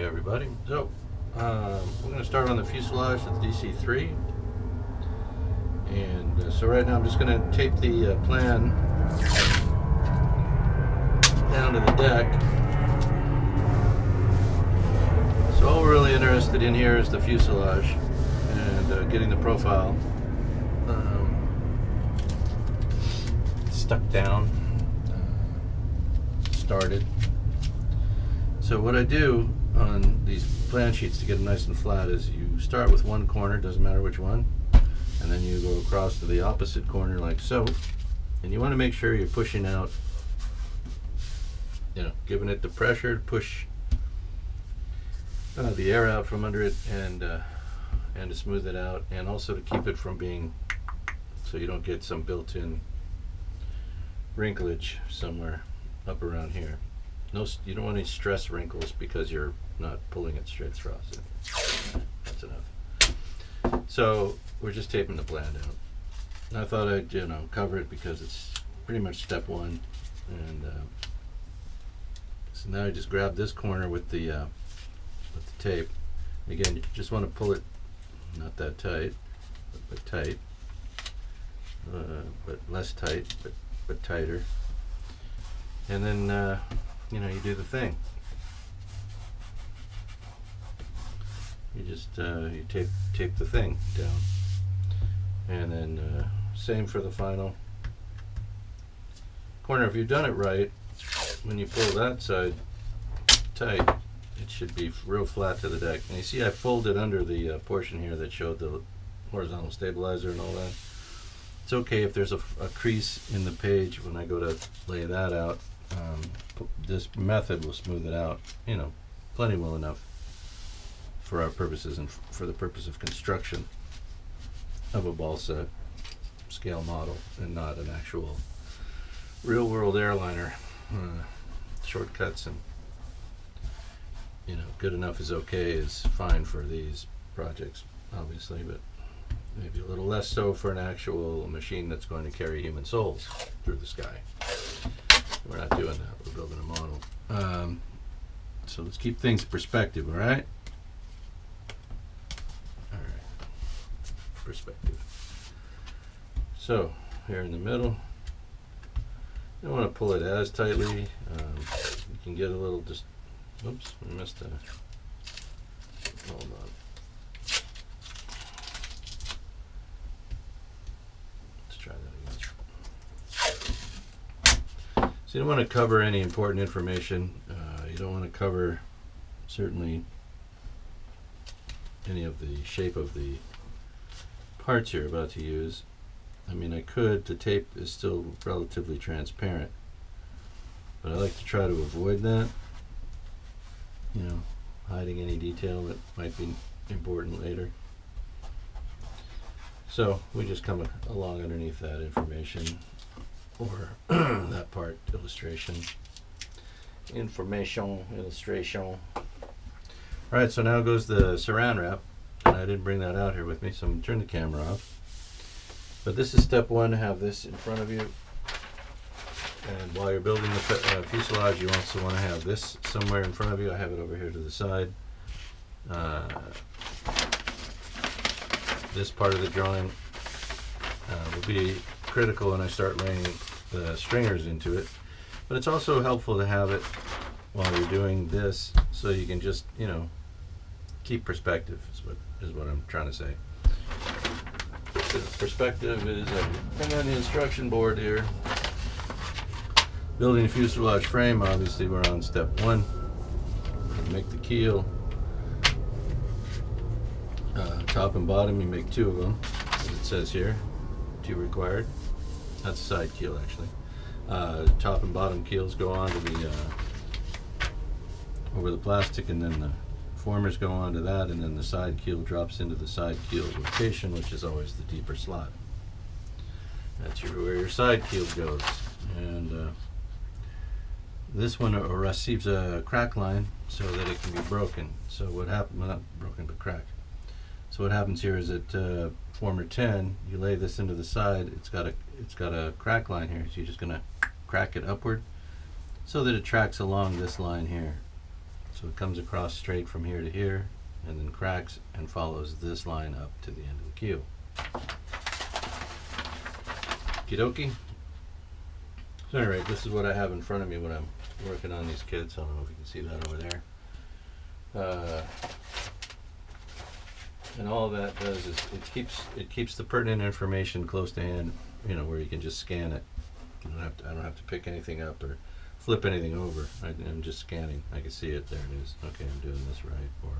everybody. So we're going to start on the fuselage of the DC-3, and so right now I'm just going to tape the plan down to the deck. So all we're really interested in here is the fuselage and getting the profile stuck down, started. So what I do on these plan sheets to get it nice and flat is you start with one corner, doesn't matter which one, and then you go across to the opposite corner like so, and you want to make sure you're pushing out, giving it the pressure to push the air out from under it, and to smooth it out, and also to keep it from being, so you don't get some built-in wrinklage somewhere up around here. No, you don't want any stress wrinkles because you're not pulling it straight across it. That's enough. So we're just taping the plan down. And I thought I'd cover it because it's pretty much step one. And so now I just grab this corner with the tape. Again, you just want to pull it not that tight, but tight, but less tight, but tighter. And then you do the thing. You just you tape the thing down, and then same for the final corner. If you've done it right, when you pull that side tight, it should be real flat to the deck. And you see I folded under the portion here that showed the horizontal stabilizer and all that. It's okay if there's a crease in the page when I go to lay that out. This method will smooth it out, plenty well enough for our purposes and for the purpose of construction of a balsa scale model and not an actual real world airliner. Shortcuts and good enough is okay is fine for these projects, obviously, but maybe a little less so for an actual machine that's going to carry human souls through the sky. We're not doing that. We're building a model. So let's keep things in perspective, all right? All right. Perspective. So here in the middle, you don't want to pull it as tightly. You can get a little just. Oops, we missed a. Hold on. Let's try that again. So you don't want to cover any important information. You don't want to cover certainly any of the shape of the parts you're about to use. I mean, I could. The tape is still relatively transparent, but I like to try to avoid that. Hiding any detail that might be important later. So we just come along underneath that information, or that part, illustration. Illustration. Alright, so now goes the saran wrap. And I didn't bring that out here with me, so I'm going to turn the camera off. But this is step one, to have this in front of you. And while you're building the fuselage, you also want to have this somewhere in front of you. I have it over here to the side. This part of the drawing will be critical when I start laying the stringers into it. But it's also helpful to have it while you're doing this, so you can just, keep perspective is what I'm trying to say. Perspective is everything on the instruction board here. Building a fuselage frame, obviously we're on step one. Make the keel. Top and bottom, you make two of them, as it says here. Two required. That's a side keel, actually. Top and bottom keels go onto the over the plastic, and then the formers go onto that, and then the side keel drops into the side keel location, which is always the deeper slot. That's where your side keel goes. And this one receives a crack line so that it can be broken. So what happens, well, not broken, but cracked. So what happens here is that former 10, you lay this into the side, it's got a crack line here, so you're just going to crack it upward so that it tracks along this line here. So it comes across straight from here to here, and then cracks and follows this line up to the end of the queue. Okie dokie. So anyway, this is what I have in front of me when I'm working on these kits. I don't know if you can see that over there. And all that does is it keeps the pertinent information close to hand, you know, where you can just scan it. I don't have to pick anything up or flip anything over. I'm just scanning. I can see it. There it is. Okay, I'm doing this right. Or,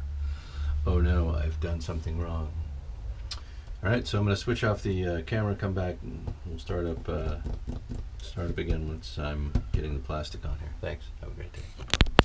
oh no, I've done something wrong. All right, so I'm going to switch off the camera, come back, and we'll start up again once I'm getting the plastic on here. Thanks. Have a great day.